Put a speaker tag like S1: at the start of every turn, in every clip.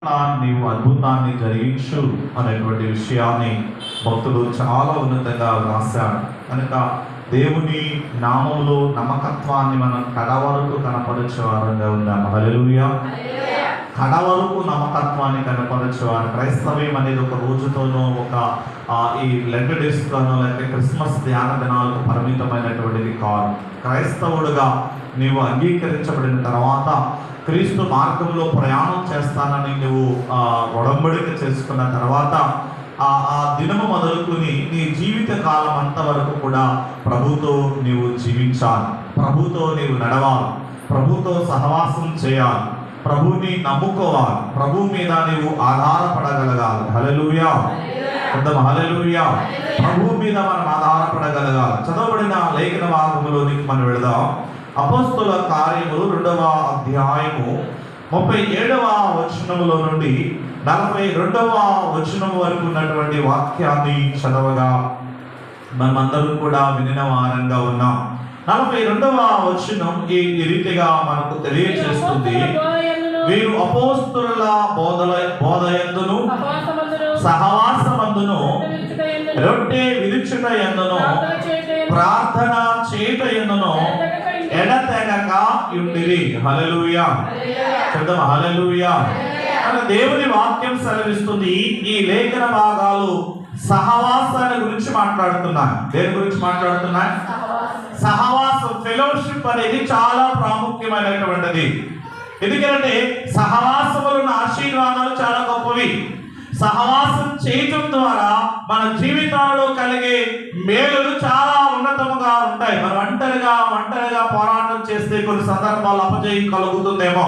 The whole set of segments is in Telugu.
S1: నీవు అద్భుతాన్ని జరిగించు అనేటువంటి విషయాన్ని భక్తుడు చాలా ఉన్నతంగా రాశాడు. కనుక దేవుని నామములో నమ్మకత్వాన్ని మనం కడవరకు కనపరచేవారంగా ఉందాం. హల్లెలూయా. కడవరకు నమ్మకత్వాన్ని కనపరచేవారు. క్రైస్తవ్యం అనేది ఒక రోజుతోనో ఈ లెంట్ డేస్తోనో లేకపోతే క్రిస్మస్ ధ్యాన దినాలకు పరిమితమైనటువంటిది కాదు. క్రైస్తవుడుగా నీవు అంగీకరించబడిన తర్వాత క్రీస్తు మార్గంలో ప్రయాణం చేస్తానని నువ్వు ఒడంబడిక చేసుకున్న తర్వాత ఆ దినము మొదలుకుని నీ జీవిత కాలం అంతవరకు కూడా ప్రభుతో నీవు జీవించాలి, ప్రభుతో నీవు నడవాలి, ప్రభుతో సహవాసం చేయాలి, ప్రభుని నమ్ముకోవాలి, ప్రభు మీద నీవు ఆధారపడగలగాలి. హల్లెలూయా. హల్లెలూయా. ప్రభు మీద మనం ఆధారపడగలగాలి. చదవబడిన లేఖన భాగంలోనికి మనం వెళదాం. అపోస్తలుల కార్యములు 2వ అధ్యాయము 37వ వచనములో నుండి 42వ వచనం వరకు ఉన్నటువంటి వాక్యాన్ని చదవగా మనమందరం కూడా వినిన వారంగా ఉన్నాం. 42వ వచనం ఈ రీతిగా మనకు తెలియజేస్తుంది. వీరు అపోస్తలుల బోధయందును సహవాసమందును రొట్టె విరుచుట యందును ప్రార్థన చేయుట యందును ఎడతెగక ఉండిరి. హల్లెలూయా. చెప్దాం హల్లెలూయా. దేవుని వాక్యం సెలవిస్తుంది. ఈ లేఖన భాగాలు సహవాసాన్ని గురించి మాట్లాడుతున్నాయి. దేని గురించి మాట్లాడుతున్నాయి? సహవాసం, ఫెలోషిప్ అనేది చాలా ప్రాముఖ్యమైనటువంటిది. ఎందుకంటే సహవాసములున్న ఆశీర్వాదాలు చాలా గొప్పవి. సహవాసం చేయటం ద్వారా మన జీవితాల్లో కలిగే మేలులు చాలా ఉన్నతముగా ఉంటాయి. మనం ఒంటరిగా పోరాటం చేస్తే కొన్ని సందర్భాలు అపజయం కలుగుతుందేమో.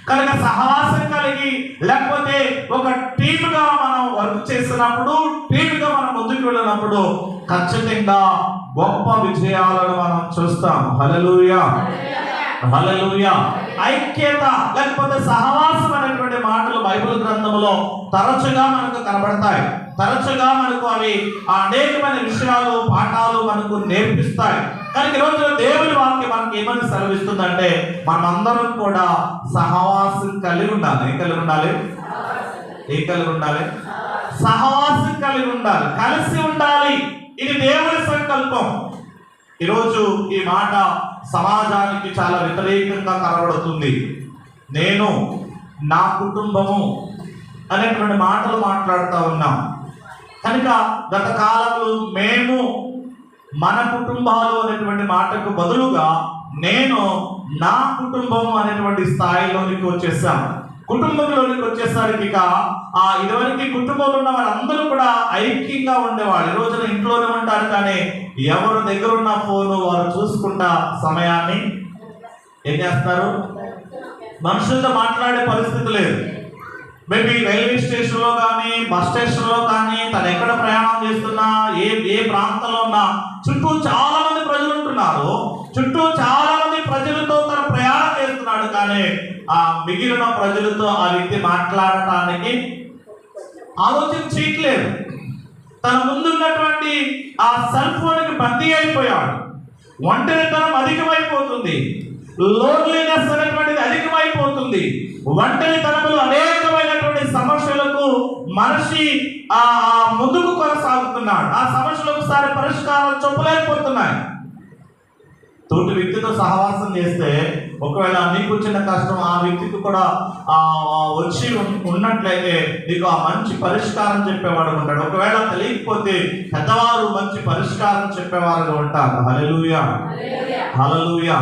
S1: కనుక సహవాసం కలిగి లేకపోతే ఒక టీముగా మనం వర్క్ చేసినప్పుడు, టీముగా మనం ముందుకు వెళ్ళినప్పుడు ఖచ్చితంగా గొప్ప విజయాలను మనం చూస్తాం. హల్లెలూయా. హల్లెలూయా. ఐక్యత లేకపోతే సహవాసం అనేటువంటి మాటలు బైబిల్ గ్రంథంలో తరచుగా మనకు కనబడతాయి. తరచుగా మనకు అవి అనేకమైన విషయాలు, పాఠాలు మనకు నేర్పిస్తాయి. కానీ ఈరోజు దేవుని వాక్యం మనకి ఏమని సెలవిస్తుందంటే మనమందరం కూడా సహవాసం కలిగి ఉండాలి. ఏం కలిగి ఉండాలి? సహవాసం కలిగి ఉండాలి, కలిసి ఉండాలి. ఇది దేవుని సంకల్పం. ఈరోజు ఈ మాట సమాజానికి చాలా వ్యతిరేకంగా కనబడుతుంది. నేను, నా కుటుంబము అనేటువంటి మాటలు మాట్లాడుతూ ఉన్నాం. కనుక గత కాలంలో మేము, మన కుటుంబాలు అనేటువంటి మాటకు బదులుగా నేను, నా కుటుంబము అనేటువంటి స్థాయిలోనికి వచ్చేసాం. కుటుంబంలోనికి వచ్చేసరికి ఇదివరకు కుటుంబంలో ఉన్న వారందరూ కూడా ఐక్యంగా ఉండేవాళ్ళు. ఈ రోజున ఇంట్లోనే ఉంటారు, కానీ ఎవరు దగ్గర ఉన్న ఫోను వారు చూసుకుంటా సమయాన్ని ఏం చేస్తారు? మనుషులతో మాట్లాడే పరిస్థితి లేదు. మేబీ రైల్వే స్టేషన్లో కానీ, బస్ స్టేషన్లో కానీ, తను ఎక్కడ ప్రయాణం చేస్తున్నా, ఏ ప్రాంతంలో ఉన్నా చుట్టూ చాలా మంది ప్రజలు ఉంటున్నారు. చుట్టూ చాలా మంది ప్రజలతో తన ప్రయాణం చేస్తున్నాడు, కానీ ఆ మిగిలిన ప్రజలతో ఆ వ్యక్తి మాట్లాడటానికి ఆలోచన చేయట్లేదు. తన ముందున్నటువంటి ఆ సెల్ ఫోన్కి బందీ అయిపోయాడు. ఒంటరితనం అధికమైపోతుంది, లోన్లీనెస్ అనేటువంటిది అధికమైపోతుంది. ఒంటరితనములు అనేకమైనటువంటి సమస్యలకు మనిషి ముందుకు కొనసాగుతున్నాడు. ఆ సమస్యలకు ఒకసారి పరిష్కారం చెప్పలేకపోతున్నాయి. తోటి వ్యక్తితో సహవాసం చేస్తే ఒకవేళ నీకు చిన్న కష్టం ఆ వ్యక్తికి కూడా వచ్చి ఉన్నట్లయితే నీకు ఆ మంచి పరిష్కారం చెప్పేవాడు ఉంటాడు. ఒకవేళ తెలియకపోతే పెద్దవారు మంచి పరిష్కారం చెప్పేవారు ఉంటారు. హల్లెలూయా. హల్లెలూయా.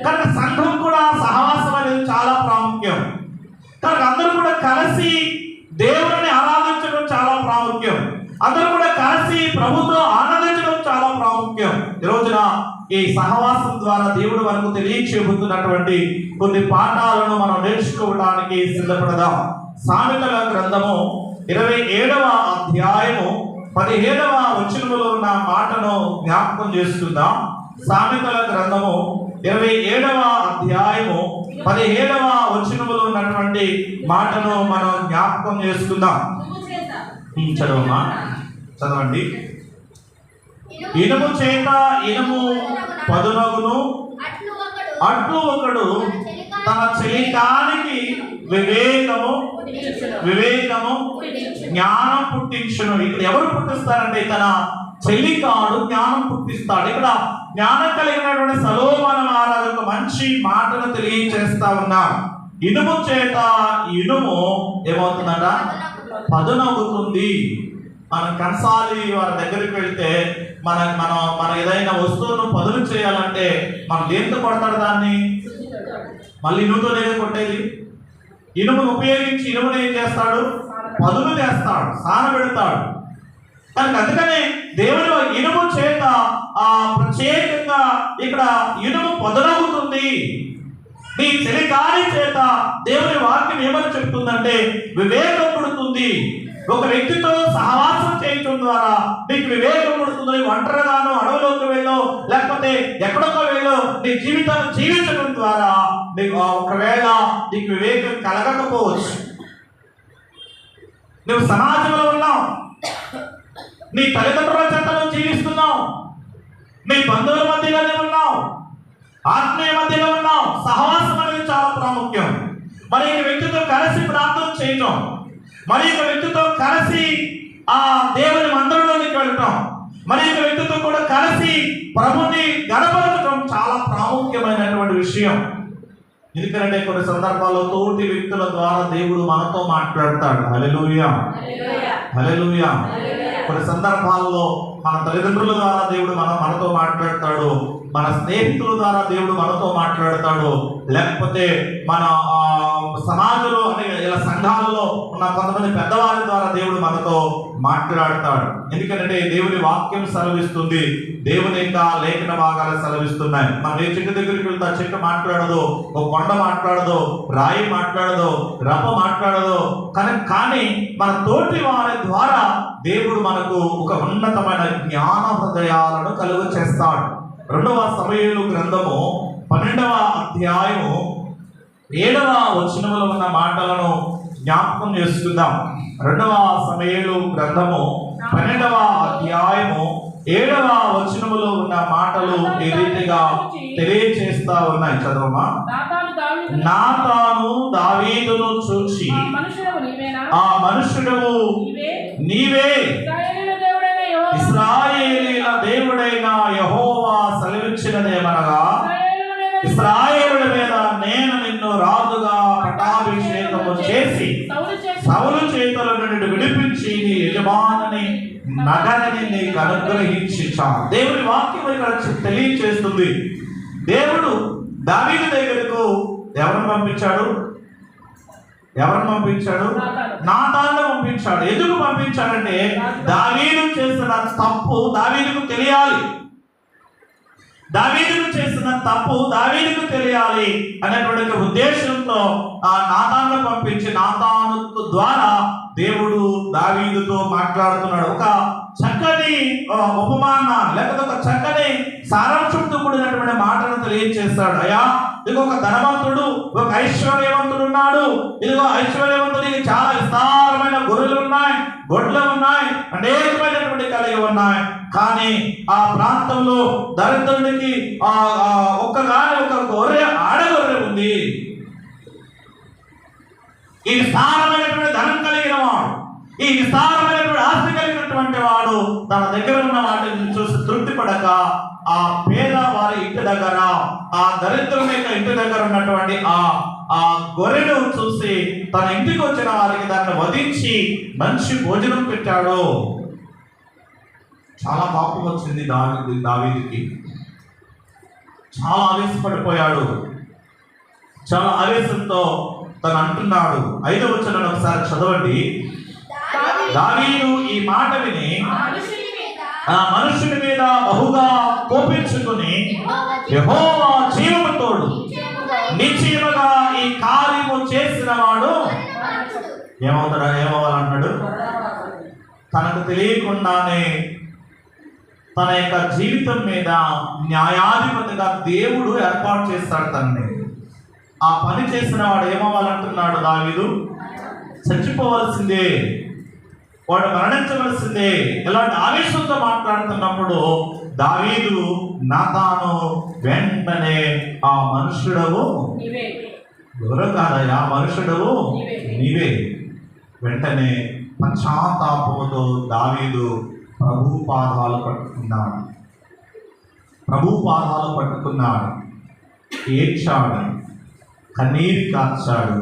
S1: కనుక సంఘం కూడా సహవాసం అనేది చాలా ప్రాముఖ్యం. కనుక అందరూ కూడా కలిసి దేవుని ఆరాధించడం చాలా ప్రాముఖ్యం. అందరూ కూడా కలిసి ప్రభుతో ఆనందించడం చాలా ప్రాముఖ్యం. ఈ రోజున ఈ సహవాసం ద్వారా దేవుడు మనకు తెలియచేయబోతున్నటువంటి కొన్ని పాఠాలను మనం నేర్చుకోవడానికి సిద్ధపడదాం. సామెతల గ్రంథము 27వ అధ్యాయము 17వ వచనములో ఉన్న మాటను జ్ఞాపకం చేసుకుందాం. సామెతల గ్రంథము 27వ అధ్యాయము 17వ వచనములో ఉన్నటువంటి మాటను మనం జ్ఞాపకం చేసుకుందాం. చదవండి. ఇనుము చేత ఇనుము పదునగును, అట్లు ఒకడు తన చెలికానికి వివేకము వివేకము జ్ఞానం పుట్టించును. ఇక్కడ ఎవరు పుట్టిస్తారంటే తన చెలికాడు జ్ఞానం పుట్టిస్తాడు. ఇక్కడ జ్ఞానం కలిగినటువంటి సొలొమోను మహారాజు ఒక మంచి మాటను తెలియజేస్తా ఉన్నాం. ఇనుము చేత ఇనుము ఏమవుతుందట? పదునవుతుంది. మనం కంసాలి వారి దగ్గరికి వెళ్తే మన ఏదైనా వస్తువును పదును చేయాలంటే మనం దేంతో కొడతాడు? దాన్ని మళ్ళీ ఇనుముతో లేదా కొట్టేది? ఇనుమును ఉపయోగించి ఇనుమును ఏం చేస్తాడు? పదును చేస్తాడు, సానబెడతాడు. అందుకనే దేవుడు ఇనుము చేత ప్రత్యేకంగా ఇక్కడ ఇనుము పదునవుతుంది. నీ చెలికాడి చేత దేవుని వాక్యం ఏమని చెప్తుందంటే వివేకం పుడుతుంది. ఒక వ్యక్తితో సహవాసం చేయటం ద్వారా నీకు వివేకం పుడుతుంది. ఒంటరిగానో అడవులోకి వెళ్ళో లేకపోతే ఎక్కడికో వెళ్ళో నీ జీవితాన్ని జీవించడం ద్వారా నీకు ఒకవేళ నీకు వివేకం కలగకపోవచ్చు. నువ్వు సమాజంలో ఉన్నావు, నీ తల్లిదండ్రుల చెంత నువ్వు జీవిస్తున్నావు, నీ బంధువుల మధ్యలోనే ఉన్నావు, ఆత్మీయ మధ్యలో ఉన్నావు. సహవాసం అనేది చాలా ప్రాముఖ్యం. మరి ఈ వ్యక్తితో కలిసి ప్రార్థన చేయటం, మరి ఈ వ్యక్తితో కలిసి ఆ దేవుని మందిరంలోకి వెళ్ళటం, మరి ఈ వ్యక్తితో కూడా కలిసి ప్రభుని గణపరచడం చాలా ప్రాముఖ్యమైనటువంటి విషయం. ఎందుకంటే కొన్ని సందర్భాల్లో తోటి వ్యక్తుల ద్వారా దేవుడు మనతో మాట్లాడతాడు. హల్లెలూయా, హల్లెలూయా. కొన్ని సందర్భాల్లో మన తల్లిదండ్రుల ద్వారా దేవుడు మనతో మాట్లాడతాడు, మన స్నేహితుల ద్వారా దేవుడు మనతో మాట్లాడతాడు, లేకపోతే మన సమాజంలో అంటే ఇలా సంఘాలలో ఉన్న కొంతమంది పెద్దవారి ద్వారా దేవుడు మనతో మాట్లాడతాడు. ఎందుకంటే దేవుని వాక్యం సెలవిస్తుంది, దేవుని యొక్క లేఖన భాగాలు సెలవిస్తున్నాయి. మనం ఏ చెట్టు దగ్గరికి వెళ్తే ఆ చెట్టు మాట్లాడదు, ఒక కొండ మాట్లాడదు, రాయి మాట్లాడదు, రప్ప మాట్లాడదు. కానీ మన తోటి వారి ద్వారా దేవుడు మనకు ఒక ఉన్నతమైన జ్ఞాన హృదయాలను కలుగ చేస్తాడు. 2వ సమూయేలు గ్రంథము 12వ అధ్యాయము 7వ వచనములో ఉన్న మాటలను జ్ఞాపకం చేసుకుందాం. 2వ సమూయేలు గ్రంథము 12వ అధ్యాయము 7వ వచనములో ఉన్న మాటలు ఈ రీతిగా తెలియజేస్తా ఉన్నాయి. చదవమా. నాతాను దావీదును చూసి, ఆ మనుషుడవు నీవే, ఇశ్రాయేలీల దేవుడైన యెహోవా సెలవిచ్చినదేమనగా, ఇశ్రాయేలుల మీద నేను నిన్ను రాజుగా పట్టాభిషేకము చేసి సౌలు చేతుల నుండి విడిపించి నీ యజమానుని నగరిని నీకు అనుగ్రహించాను. దేవుని వాక్యం ఇక్కడ తెలియజేస్తుంది. దేవుడు దావీదు దగ్గరకు ఎవరిని పంపించాడు? నాతాను పంపించాడు. ఎందుకు పంపించాడంటే దావీదు చేసిన తప్పు దావీదుకు తెలియాలి, దావీదుకు తెలియాలి అనేటువంటి ఉద్దేశంతో ఆ నాతాను పంపించి నాతాను ద్వారా దేవుడు దావీదుతో మాట్లాడుతున్నాడు. ఒక చక్కని ఉపమానాన్ని లేకపోతే ఒక చక్కని సారాంశంతో కూడినటువంటి మాటను తెలియజేస్తాడు. అయ్యా, ఇదిగో ఒక ధనవంతుడు, ఒక ఐశ్వర్యవంతుడు ఉన్నాడు. ఇదిగో ఐశ్వర్యవంతుడికి చాలా విస్తారమైన గొర్రెలు ఉన్నాయి, గొడ్లు ఉన్నాయి, అనేకమైనటువంటి కలిగి ఉన్నాయి. కానీ ఆ ప్రాంతంలో దరిద్రుడికి ఒక గొర్రె, ఆడగొర్రె ఉంది. ఈ విస్తారమైనటువంటి ధనం కలిగిన వాడు, ఈ విస్తారమైనటువంటి ఆస్తి కలిగినటువంటి వాడు తన దగ్గర ఉన్న వాటిని చూసి తృప్తి పడక ఆ పేద వారి ఇంటి దగ్గర, ఆ దరిద్రుని యొక్క ఇంటి దగ్గర ఉన్నటువంటి ఆ గొర్రెను చూసి తన ఇంటికి వచ్చిన వారికి దాన్ని వధించి మంచి భోజనం పెట్టాడు. చాలా పాపం వచ్చింది దావీదుకి. చాలా ఆవేశపడిపోయాడు. చాలా ఆవేశంతో తను అంటున్నాడు. 5వ వచనం ఒకసారి చదవండి. దావీదు ఈ మాట విని ఆ మనుషుని మీద బహుగా కోపించుకుని, యెహోవా జీవము తోడు, నిశ్చయముగా ఈ కార్యము చేసిన వాడు ఏమవ్వాలన్నాడు? తనకు తెలియకుండానే తన యొక్క జీవితం మీద న్యాయాధిపతిగా దేవుడు ఏర్పాటు చేస్తాడు తనని. ఆ పని చేసిన వాడు ఏమవ్వాలంటున్నాడు దావీదు? చచ్చిపోవలసిందే, వాడు మరణించవలసిందే. ఇలాంటి ఆవేశంతో మాట్లాడుతున్నప్పుడు దావీదు నాతాను వెంటనే ఆ మనుషుడవు ఎవరో కాదయ్యా, మనుషుడు నీవే. వెంటనే పశ్చాత్తాపంతో దావీదు ప్రభు పాదాలు పట్టుకున్నాడు. ఏడ్చాడు, కన్నీరు కార్చాడు,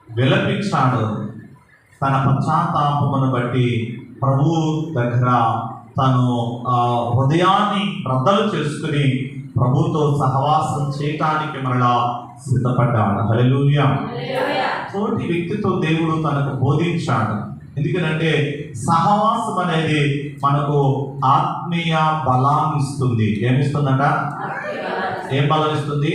S1: విలపించాడు. తన పశ్చాత్తాపమును బట్టి ప్రభు దగ్గర తను హృదయాన్ని రద్దలు చేసుకుని ప్రభుతో సహవాసం చేయటానికి మరలా సిద్ధపడ్డాడు. హల్లెలూయా. తోటి వ్యక్తితో దేవుడు తనకు బోధించాడు. ఎందుకంటే సహవాసం అనేది మనకు ఆత్మీయ బలాన్ని ఇస్తుంది. ఏమిస్తుందట? ఏం బలం ఇస్తుంది?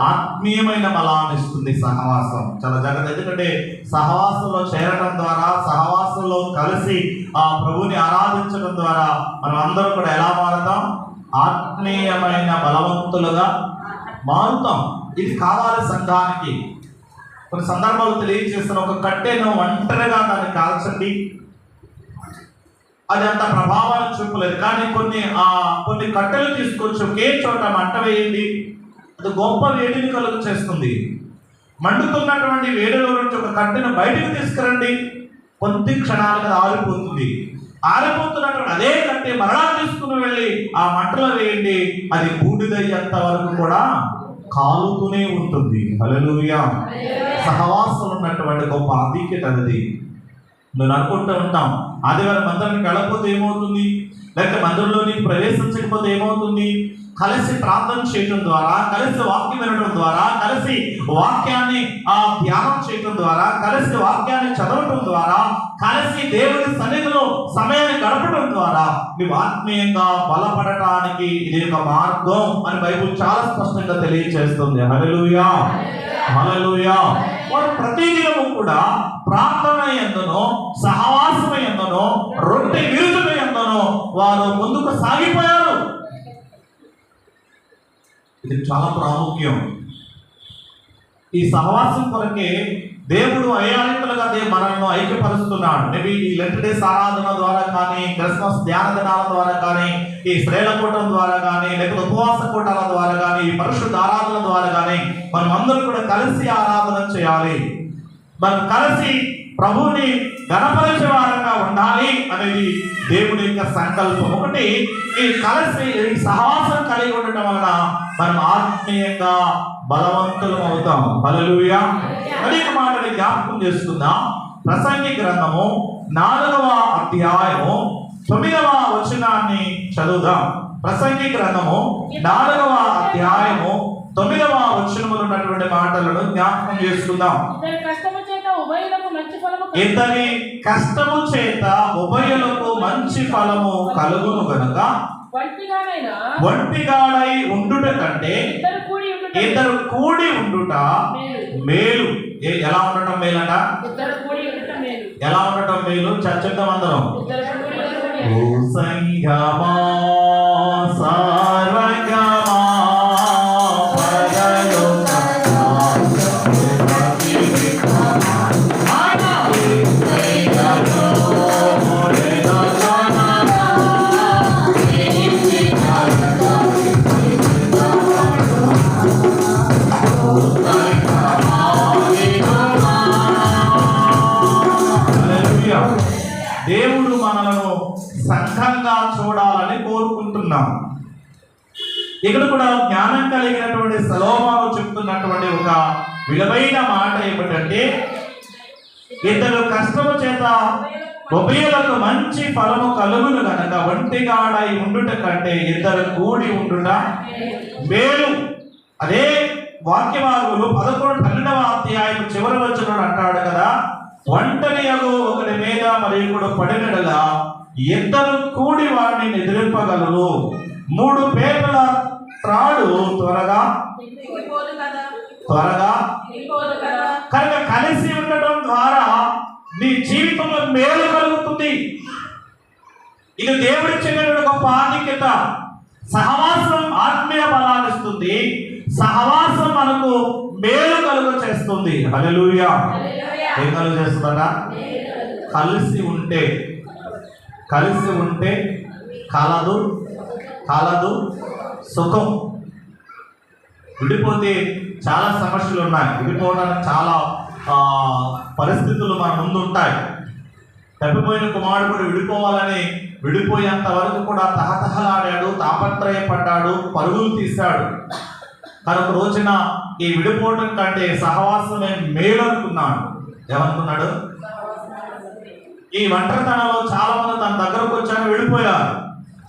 S1: ఆత్మీయమైన బలాన్ని ఇస్తుంది సహవాసం. చాలా జాగ్రత్త. ఎందుకంటే సహవాసంలో చేరడం ద్వారా, సహవాసంలో కలిసి ఆ ప్రభుని ఆరాధించడం ద్వారా మనం అందరం కూడా ఎలా మారుతాం? ఆత్మీయమైన బలవంతులుగా మారుతాం. ఇది కావాలి సంఘానికి. కొన్ని సందర్భాలు తెలియజేస్తున్న ఒక కట్టెను ఒంటరిగా దాన్ని కాల్చండి, అది అంత ప్రభావాన్ని చూపలేదు. కానీ కొన్ని కట్టెలు తీసుకొచ్చి ఒకే చోట మంట వేయండి, అది గొప్ప వేడిని కలుగు చేస్తుంది. మండుతున్నటువంటి వేడిలో నుంచి ఒక కట్టెను బయటకు తీసుకురండి, కొద్ది క్షణాలుగా ఆరిపోతున్నటువంటి అదే కట్టె మరలా తీసుకుని వెళ్ళి ఆ మంటలో వేయండి, అది బూడిదయ్యేంత వరకు కూడా కాలుతూనే ఉంటుంది. హల్లెలూయా. సహవాసం ఉన్నటువంటి గొప్ప ఆధిక్యత అది. నేను అనుకుంటూ ఉంటాం, ఆదివారం మందిరానికి వెళ్ళకపోతే ఏమవుతుంది, లేకపోతే మందిరంలోని ప్రవేశించకపోతే ఏమవుతుంది? కలిసి ప్రార్థన చేయడం ద్వారా, కలిసి వాక్యం వినడం ద్వారా, కలిసి వాక్యాన్ని ధ్యానం చేయడం ద్వారా, కలిసి వాక్యాన్ని చదవటం ద్వారా, కలిసి దేవుని సన్నిధిలో సమయాన్ని గడపడం ద్వారా మేము ఆత్మీయంగా బలపడటానికి ఇది ఒక మార్గం అని బైబిల్ చాలా స్పష్టంగా తెలియజేస్తుంది. హల్లెలూయా, హల్లెలూయా. వారు ప్రతిదినము కూడా ప్రార్థన యందును, సహవాసం యందును, రొట్టె విరుచుట యందును వారు ముందుకు సాగిపోయారు. ఇది చాలా ప్రాముఖ్యం. ఈ సహవాసం కొరకే దేవుడు అయాలింతలుగా మనల్ని ఐక్యపరుస్తున్నాడు. మేబీ ఈ లెంట్ డేస్ ఆరాధన ద్వారా కానీ, క్రిస్మస్ ధ్యాన దినాల ద్వారా కానీ, ఈ శ్రేల కూటం ద్వారా కానీ, లేకపోతే ఉపవాస కూటాల ద్వారా కానీ, ఈ పరిశుద్ధ ఆరాధన ద్వారా కానీ మనం అందరూ కూడా కలిసి ఆరాధన చేయాలి. మనం కలిసి ప్రభువుని గణపరిచే వారంగా ఉండాలి అనేది దేవుని యొక్క సంకల్పం. ఒకటి, ఈ కలిసి ఈ సహవాసం కలిగి ఉండటం వలన మనం ఆత్మీయంగా బలవంతులం అవుతాం. హల్లెలూయా. అనేక మాటలు జ్ఞాపకం చేసుకుందాం. ప్రసంగి గ్రంథము 4వ అధ్యాయము 9వ వచనాన్ని చదువుదాం. ప్రసంగి గ్రంథము 4వ అధ్యాయము 9వ వచనములో ఉన్నటువంటి మాటలను జ్ఞాపకం చేసుకుందాం. ఇద్దరి కష్టము చేత ఉభయులకు మంచి ఫలము కలుగును గనుక ఒంటిగాడై ఉండుట కంటే ఇద్దరు కూడి ఉండుట మేలు. ఎలా ఉండటం మేలట? ఎలా ఉండటం మేలు? చర్చిద్దాం అందరం. ఓ సంఘమా సార్వగమా దేవుడు మనలను సంఘంగా చూడాలని కోరుకుంటున్నాం. ఇక్కడ కూడా జ్ఞానం కలిగినటువంటి సలోమాను చెప్తున్నటువంటి ఒక విలువైన మాట ఏమిటంటే, ఇద్దరు కష్టము చేత ఉభయులకు మంచి ఫలము కలుగును గనక ఒంటిగాడై ఉండుట కంటే ఇద్దరు కూడి ఉండుట మేలు. అదే వాక్యవాదులు 11-12వ అధ్యాయం చివరి వచనంలో అంటాడు కదా, ఒంటరి ఒకటి మీద మరొకడు పడినడలా ఇద్దరు కూడి వారిని ఎదిరింపగలరు. 3 పేటల త్రాడు త్వరగా కనుక కలిసి ఉండటం ద్వారా నీ జీవితంలో మేలు కలుగుతుంది. ఇది దేవుడిచ్చిన గొప్ప ఆధిక్యత. సహవాసం ఆత్మీయ బలాన్ని ఇస్తుంది. సహవాసం మనకు మేలు కలుగు చేస్తుంది. హల్లెలూయా. ఏం కలుగు చేస్తుందట? కలిసి ఉంటే కలదు సుఖం. విడిపోతే చాలా సమస్యలు ఉన్నాయి, విడిపోవడానికి చాలా పరిస్థితులు మన ముందు ఉంటాయి. తప్పిపోయిన కుమారుడు విడిపోవాలని విడిపోయేంత వరకు కూడా తహతహలాడాడు, తాపత్రయపడ్డాడు, పరుగులు తీశాడు. కానీ ఒక రోజున ఈ విడిపోవడం కంటే సహవాసమే మేలు అనుకున్నాడు. ఏమనుకున్నాడు? ఈ ఒంటరితనంలో చాలా మంది తన దగ్గరకు వచ్చాక వెళ్ళిపోయారు.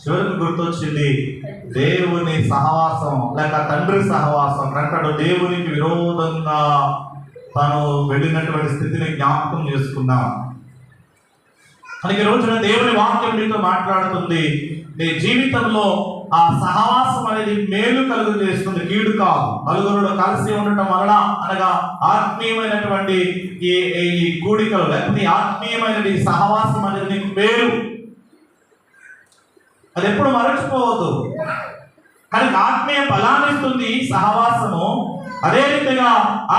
S1: చివరికి గుర్తొచ్చింది దేవుని సహవాసం లేక తండ్రి సహవాసం. అంటాడు దేవునికి విరోధంగా తను వెళ్ళినటువంటి స్థితిని జ్ఞాపకం చేసుకున్నాం. మనకి ఈ రోజున దేవుని వాక్యం నీతో మాట్లాడుతుంది. నీ జీవితంలో ఆ సహవాసం అనేది మేలు కలుగు చేస్తుంది, కీడు కాదు. నలుగురులో కలిసి ఉండటం వలన అనగా ఆత్మీయమైనటువంటి ఈ కూడికలు లేకపోతే ఆత్మీయమైన ఈ సహవాసం అనేది నీకు మేలు. అది ఎప్పుడు మరచిపోవద్దు. కానీ ఆత్మీయ బలాన్ని ఇస్తుంది సహవాసము. అదే రీతిగా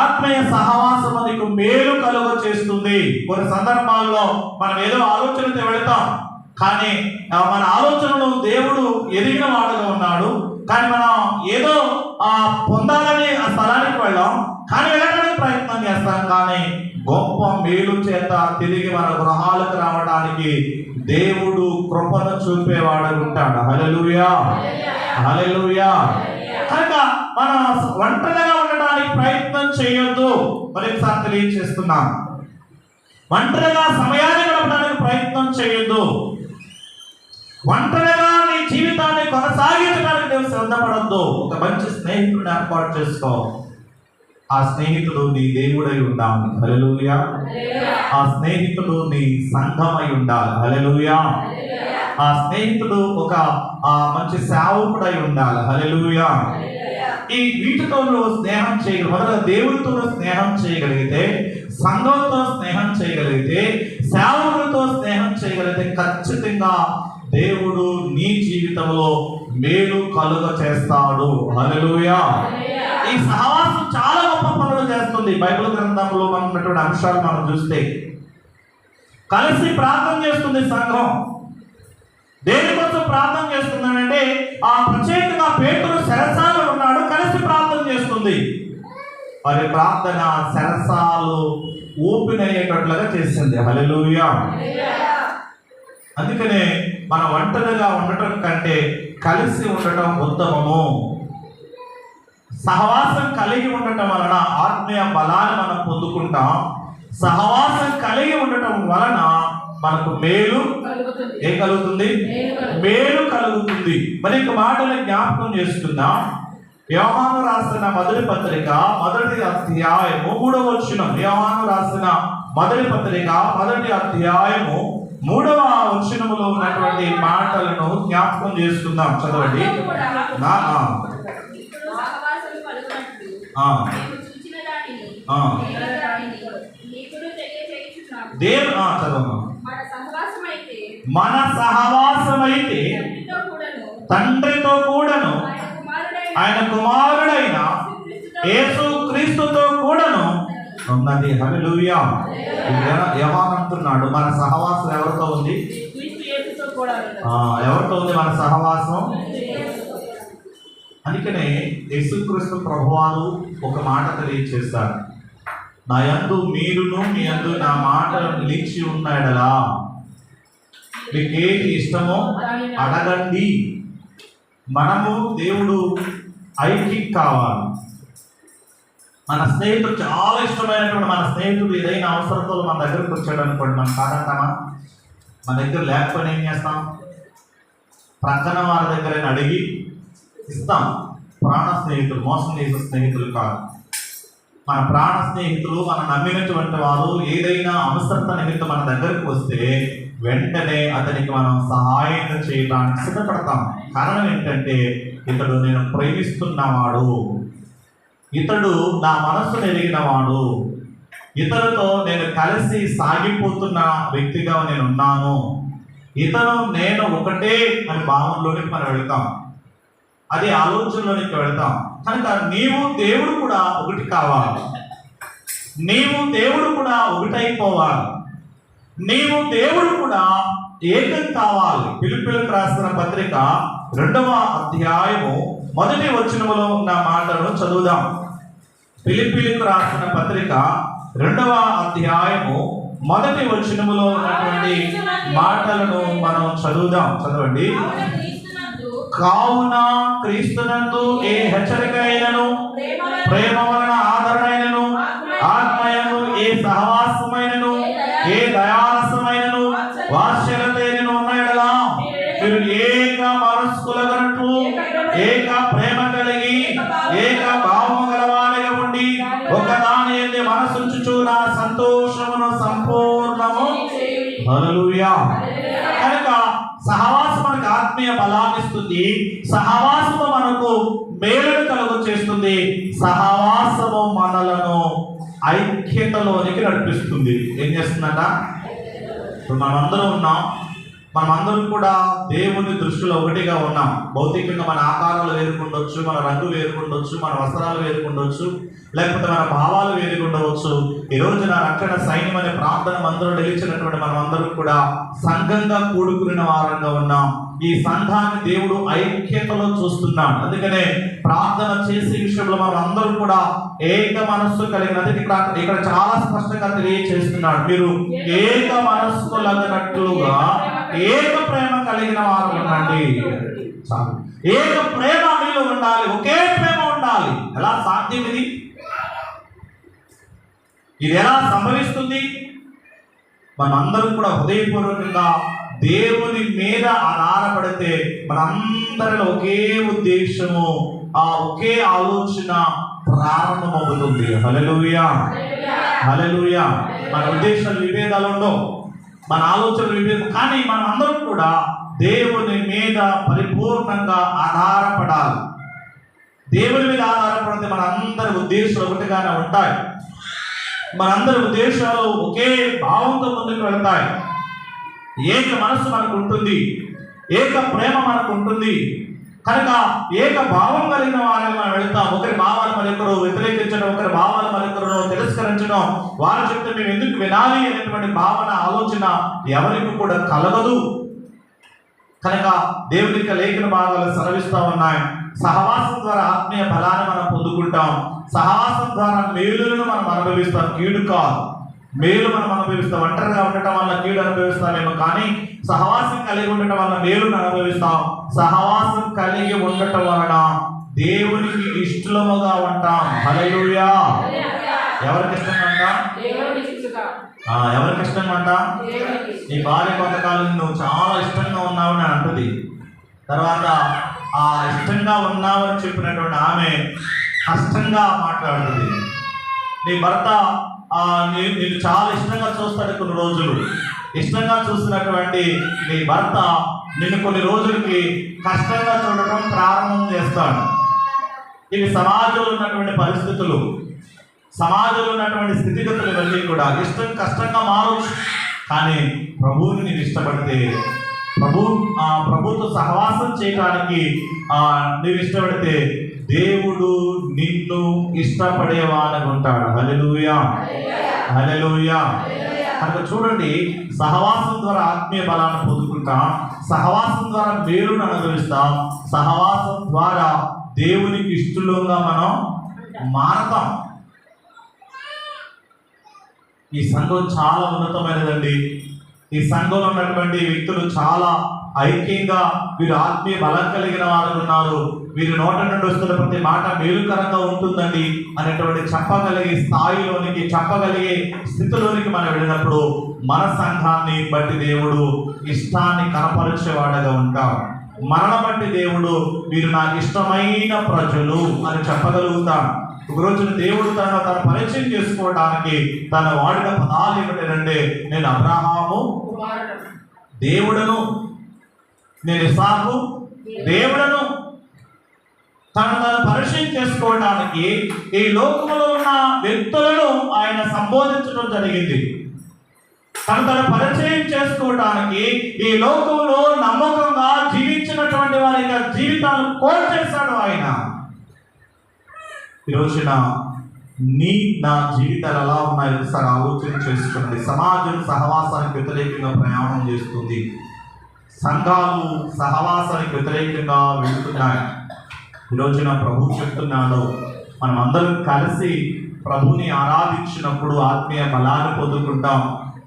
S1: ఆత్మీయ సహవాసము నీకు మేలు కలుగ చేస్తుంది. కొన్ని సందర్భాల్లో మనం ఏదో ఆలోచనతో వెళతాం, కానీ మన ఆలోచనలు దేవుడు ఎదిగిన వాడుగా ఉన్నాడు. కానీ మనం ఏదో పొందాలని ఆ స్థలానికి వెళ్ళాం, కానీ వెళ్ళడానికి ప్రయత్నం చేస్తాం. కానీ గొప్ప మేలు చేత తిరిగి మన గృహాలకు రావడానికి దేవుడు కృపను చూపేవాడు ఉంటాడు. హల్లెలూయా, హల్లెలూయా. కనుక మనం ఒంటరిగా ఉండడానికి ప్రయత్నం చేయొద్దు. మరొకసారి తెలియజేస్తున్నాం, ఒంటరిగా సమయాన్ని గడపడానికి ప్రయత్నం చేయొద్దు. ఒంటరిగా నీ జీవితాన్ని కొనసాగించడానికి నువ్వు సిద్ధపడద్దు. ఒక మంచి స్నేహితుడిని ఏర్పాటు చేసుకో. ఆ స్నేహితుడు నీ దేవుడై ఉండాలి. హల్లెలూయా. ఆ స్నేహితుడు నీ సంఘమై ఉండాలి. హల్లెలూయా. ఆ స్నేహితుడు ఒక మంచి సేవకుడై ఉండాలి. హల్లెలూయా. ఈ వీటితో నువ్వు స్నేహం చేయగలి, మొదట దేవుడితో స్నేహం చేయగలిగితే, సంఘంతో స్నేహం చేయగలిగితే, సేవకులతో స్నేహం చేయగలిగితే ఖచ్చితంగా దేవుడు నీ జీవితంలో మేలు కలుగ చేస్తాడు. హల్లెలూయా. ఈ సహవాసం చాలా గొప్ప పనులు చేస్తుంది. బైబిల్ గ్రంథంలో మనం ఉన్నటువంటి అంశాలు మనం చూస్తే, కలిసి ప్రార్థన చేస్తుంది సంఘం. దేనికోసం ప్రార్థన చేస్తుందంటే ప్రత్యేకంగా పేతురు చెరసాలలో ఉన్నాడు, కలిసి ప్రార్థన చేస్తుంది. మరి ప్రార్థన చెరసాలు ఊపినయ్యేటట్లుగా చేసింది. హల్లెలూయా. అందుకనే మనం ఒంటరిగా ఉండటం కంటే కలిసి ఉండటం ఉత్తమము. సహవాసం కలిగి ఉండటం వలన ఆత్మీయ బలాన్ని మనం పొందుకుంటాం. సహవాసం కలిగి ఉండటం వలన మనకు మేలు కలుగుతుంది, మేలు కలుగుతుంది. మరి ఇంక మాటలు జ్ఞాపకం చేసుకుందాం. యోహాను రాసిన మొదటి పత్రిక 1వ అధ్యాయము 3వ వచనం. యోహాను రాసిన మొదటి పత్రిక 1వ అధ్యాయము 3వ వచనములో ఉన్నటువంటి మాటలను జ్ఞాపకం చేసుకుందాం. చదవండి. చదవమ్మా. మన సహవాసమైతే తండ్రితో కూడాను ఆయన కుమారుడైన యేసు క్రీస్తుతో కూడాను ఉన్నది. హల్లెలూయా. యోహాను అంటున్నాడు మన సహవాసం ఎవరితో ఉంది? ఎవరితో ఉంది మన సహవాసం? అందుకనే యేసుక్రీస్తు ప్రభువారు ఒక మాట తెలియచేశారు, నా యందు మీరును మీ యందు నా మాటలు నిలిచి ఉన్నాడలా మీకు ఏది ఇష్టమో అడగండి. మనము దేవుడు ఐక్యం కావాలి. మన స్నేహితుడు చాలా ఇష్టమైనటువంటి మన స్నేహితుడు ఏదైనా అవసరంతో మన దగ్గరకు వచ్చాడు అనుకోండి, మనం కాదంటామా? మన దగ్గర లేకపోయినా ఏం చేస్తాం? ప్రక్కన వారి దగ్గర అడిగి ఇస్తాం. ప్రాణ స్నేహితులు, మోసం చేసే స్నేహితులు కాదు. మన ప్రాణ స్నేహితులు, మనం నమ్మినటువంటి వారు ఏదైనా అవసరత నిమిత్తం మన దగ్గరకు వస్తే వెంటనే అతనికి మనం సహాయం చేయడానికి సిద్ధపడతాం. కారణం ఏంటంటే ఇతడు నేను ప్రేమిస్తున్నవాడు, ఇతడు నా మనస్సును ఎరిగినవాడు, ఇతరుతో నేను కలిసి సాగిపోతున్న వ్యక్తిగా నేను ఉన్నాను, ఇతను నేను ఒకటే అని భావంలోనికి మనం వెళ్తాం. అది ఆలోచనలోనికి వెళ్తాం. కనుక నీవు దేవుడు కూడా ఒకటి కావాలి, నీవు దేవుడు కూడా ఒకటైపోవాలి, నీవు దేవుడు కూడా ఏకం కావాలి. ఫిలిప్పీయులకు రాసిన పత్రిక 2వ అధ్యాయము 1వ వచనములో ఉన్న మాటను చదువుదాం. ఫిలిప్పీలకు రాసిన పత్రిక 2వ అధ్యాయము 1వ వచనములో ఉన్నటువంటి మాటలను మనం చదువుదాం. చదవండి. కావున క్రీస్తునందు ఏ హెచ్చరిక అయినను, ప్రేమ వలన ఆదరణ అయినను, ఆత్మయను ఏ సహవాసమైనను, ఏ దయారసమైనను, వాత్సల్యతైనను ఉన్నాయడలా మీరు ఏక మనస్కులగనట్టు ఏక ప్రేమ కలిగి ఏక భావము గలవారిగా ఉండి ఒకదాని యందు మనసుంచుచు నా సంతోషమును సంపూర్ణము. హల్లెలూయా. కనుక సహవాసం మనకు ఆత్మీయ బలాన్ని ఇస్తుంది. సహవాసము మనకు మేలును కలుగు చేస్తుంది. సహవాసము మనలను ఐక్యతలోనికి నడిపిస్తుంది. ఏం చేస్తుందంట? ఇప్పుడు మనమందరం ఉన్నాం. మనమందరం కూడా దేవుని దృష్టిలో ఒకటిగా ఉన్నాం. భౌతికంగా మన ఆకారాలు వేరుకుండొచ్చు, మన రంగు వేరుకుండొచ్చు, మన వస్త్రాలు వేరుకుండొచ్చు, లేకపోతే మన భావాలు వేరుకుండవచ్చు. ఈ రోజు నా రక్షణ సైన్యం అనే ప్రార్థన మందులో నిలిచినటువంటి మనమందరం కూడా సంఘంగా కూడుకున్న వారంగా ఉన్నాం. ఈ సంఘాన్ని దేవుడు ఐక్యతలో చూస్తున్నాడు. అందుకనే ప్రార్థన చేసే విషయంలో మనం అందరూ కూడా ఏక మనస్సు కలిగినది ఇక్కడ చాలా స్పష్టంగా తెలియజేస్తున్నాడు. మీరు ఏక మనస్సు కలిగినట్లుగా ఏక ప్రేమ కలిగిన వారు ఉండండి. చాలు. ఏక ప్రేమ మీలో ఉండాలి. ఒకే ప్రేమ ఉండాలి. ఎలా సాధ్యం ఇది? ఇది ఎలా సంభవిస్తుంది? మనందరం కూడా హృదయపూర్వకంగా దేవుని మీద ఆధారపడితే మనందరిలో ఒకే ఉద్దేశము, ఆ ఒకే ఆలోచన ప్రారంభమవుతుంది. హల్లెలూయా, హల్లెలూయా. మన ఉద్దేశాలు విభేదాలు ఉండవు, మన ఆలోచనలు విభేదం, కానీ మనం అందరం కూడా దేవుని మీద పరిపూర్ణంగా ఆధారపడాలి. దేవుని మీద ఆధారపడితే మన అందరి ఉద్దేశాలు ఒకటిగానే ఉంటాయి. మనందరి ఉద్దేశాలు ఒకే భావంతో ముందుకు వెళ్తాయి. ఏక మనస్సు మనకు ఉంటుంది, ఏక ప్రేమ మనకు ఉంటుంది. కనుక ఏక భావం కలిగిన వారిని మనం వెళ్తాం. ఒకరి భావాలు మరొకరు వ్యతిరేకించడం, ఒకరి భావాలు మరొకరు తిరస్కరించడం, వారు చెప్తే మేము ఎందుకు వినాలి అనేటువంటి భావన, ఆలోచన ఎవరికి కూడా కలగదు. కనుక దేవునికి లేఖన భాగాలు సెలవిస్తూ ఉన్నాయి. సహవాసం ద్వారా ఆత్మీయ బలాన్ని మనం పొందుకుంటాం. సహవాసం ద్వారా మేలులను మనం అనుభవిస్తాం, కీడు కాదు. మేలు మనం అనుభవిస్తాం. ఒంటరిగా ఉండటం వల్ల కీడు అనుభవిస్తామేమో, కానీ సహవాసం కలిగి ఉండటం వల్ల మేలును అనుభవిస్తాం. సహవాసం కలిగి ఉండటం వలన దేవునికి ఇష్టముగా ఉంటాం. హల్లెలూయా. ఎవరికి ఇష్టంగా ఉంటాం? ఎవరికి ఇష్టంగా ఉంటాం? నీ భార్య కొంతకాలం నువ్వు చాలా ఇష్టంగా ఉన్నావని అంటుంది. తర్వాత ఆ ఇష్టంగా ఉన్నావని చెప్పినటువంటి ఆమె కష్టంగా మాట్లాడుతుంది. నీ భర్త నేను చాలా ఇష్టంగా చూస్తాడు. కొన్ని రోజులు ఇష్టంగా చూసినటువంటి నీ భర్త నిన్ను కొన్ని రోజులకి కష్టంగా చూడటం ప్రారంభం చేస్తాడు. ఇవి సమాజంలో ఉన్నటువంటి పరిస్థితులు, సమాజంలో ఉన్నటువంటి స్థితిగతులు ఇవన్నీ కూడా కష్టంగా మారవచ్చు. కానీ ప్రభువుని నీవు ఇష్టపడితే, ప్రభుతో సహవాసం చేయడానికి నీవు ఇష్టపడితే దేవుడు నిన్ను ఇష్టపడేవాడని ఉంటాడు. హల్లెలూయా, హల్లెలూయా. కనుక చూడండి, సహవాసం ద్వారా ఆత్మీయ బలాన్ని పొందుకుంటాం, సహవాసం ద్వారా మేలును అనుభవిస్తాం, సహవాసం ద్వారా దేవునికి ఇష్టలుగా మనం మారతాం. ఈ సంఘం చాలా ఉన్నతమైనదండి. ఈ సంఘంలో ఉన్నటువంటి వ్యక్తులు చాలా ఐక్యంగా, వీరు ఆత్మీయ బలం కలిగిన వారు ఉన్నారు, వీరి నోట నుండి వస్తున్న ప్రతి మాట మేలుకరంగా ఉంటుందండి అనేటువంటి చెప్పగలిగే స్థాయిలోనికి, చెప్పగలిగే స్థితిలోనికి మనం వెళ్ళినప్పుడు మన సంఘాన్ని బట్టి దేవుడు ఇష్టాన్ని కనపరిచేవాడుగా ఉంటాం. మనల్ని బట్టి దేవుడు వీరు నాకు ఇష్టమైన ప్రజలు అని చెప్పగలుగుతాం. ఒక రోజున దేవుడు తన పరిచయం చేసుకోవడానికి తన వాడిన పదాలు ఏమిటంటే, నేను అబ్రహాము దేవుడను, నేను ఇస్సాకు దేవుడను. తను పరిచయం చేసుకోవడానికి ఈ లోకంలో ఉన్న వ్యక్తులను ఆయన సంబోధించడం జరిగింది. తన పరిచయం చేసుకోవడానికి ఈ లోకంలో నమ్మకంగా జీవించినటువంటి వారి యొక్క జీవితాలను కోట్ చేశాడు ఆయన. ఈరోజున నా జీవితాలు ఎలా ఉన్నాయో ఒకసారి ఆలోచన చేసుకోండి. సమాజం సహవాసానికి వ్యతిరేకంగా ప్రయాణం చేస్తుంది, సంఘాలు సహవాసానికి వ్యతిరేకంగా వెళ్తున్నాయి. ఈరోజున ప్రభు చెప్తున్నాడు, మనం అందరం కలిసి ప్రభుని ఆరాధించినప్పుడు ఆత్మీయ బలాన్ని పొందుకుంటాం.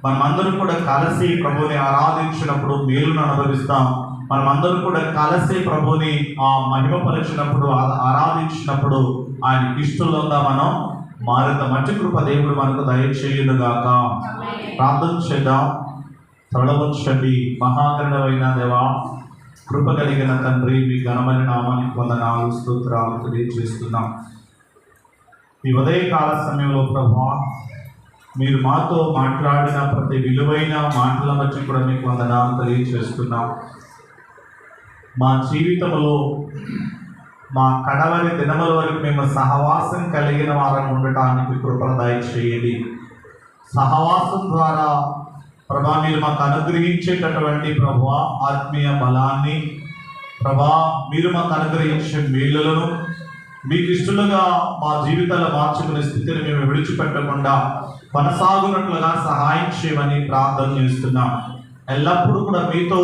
S1: మనమందరం కూడా కలిసి ప్రభుని ఆరాధించినప్పుడు మేలును అనుభవిస్తాం. మనమందరం కూడా కలిసి ప్రభుని మహిమపరిచినప్పుడు ఆరాధించినప్పుడు ఆయన ఇష్టంగా మనం మారుతాం. మంచి కృప దేవుడు మనకు దయచేయునుగాక. ప్రార్థన చేద్దాం. తొడవంచండి. మహాగణమైన దేవా, కృప కలిగిన తండ్రి, మీ ఘనమైన నామానికి వందనాలు, స్తోత్రాలు తెలియజేస్తున్నాం. ఈ ఉదయకాల సమయంలో ప్రభువా, మీరు మాతో మాట్లాడిన ప్రతి విలువైన మాటల మధ్య కూడా మీకు వందనాలు తెలియజేస్తున్నాం. మా జీవితంలో మా కడవరి దినముల వరకు మేము సహవాసం కలిగిన వారం ఉండటానికి కృపను దయచేయండి. సహవాసం ద్వారా ప్రభా మీరు మాకు అనుగ్రహించేటటువంటి ప్రభువా ఆత్మీయ బలాన్ని, ప్రభా మీరు మాకు అనుగ్రహించే మేలులను మీకు ఇష్టలుగా మా జీవితాలు మార్చుకునే స్థితిని మేము విడిచిపెట్టకుండా కొనసాగునట్లుగా సహాయం చేయమని ప్రార్థన చేస్తున్నాం. ఎల్లప్పుడూ కూడా మీతో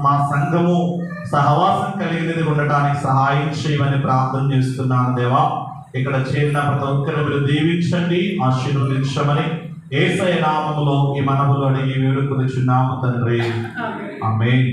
S1: మా సంఘము సహవాసం కలిగినది ఉండటానికి సహాయం చేయమని ప్రార్థన చేస్తున్నాను దేవా. ఇక్కడ చేరిన ప్రతి ఒక్కరు మీరు దీవించండి, ఆశీర్వదించమని యేసయ్య నామములో ఈ మనవులు అడిగి వేడుకొనుచున్నాము తండ్రి. ఆమేన్.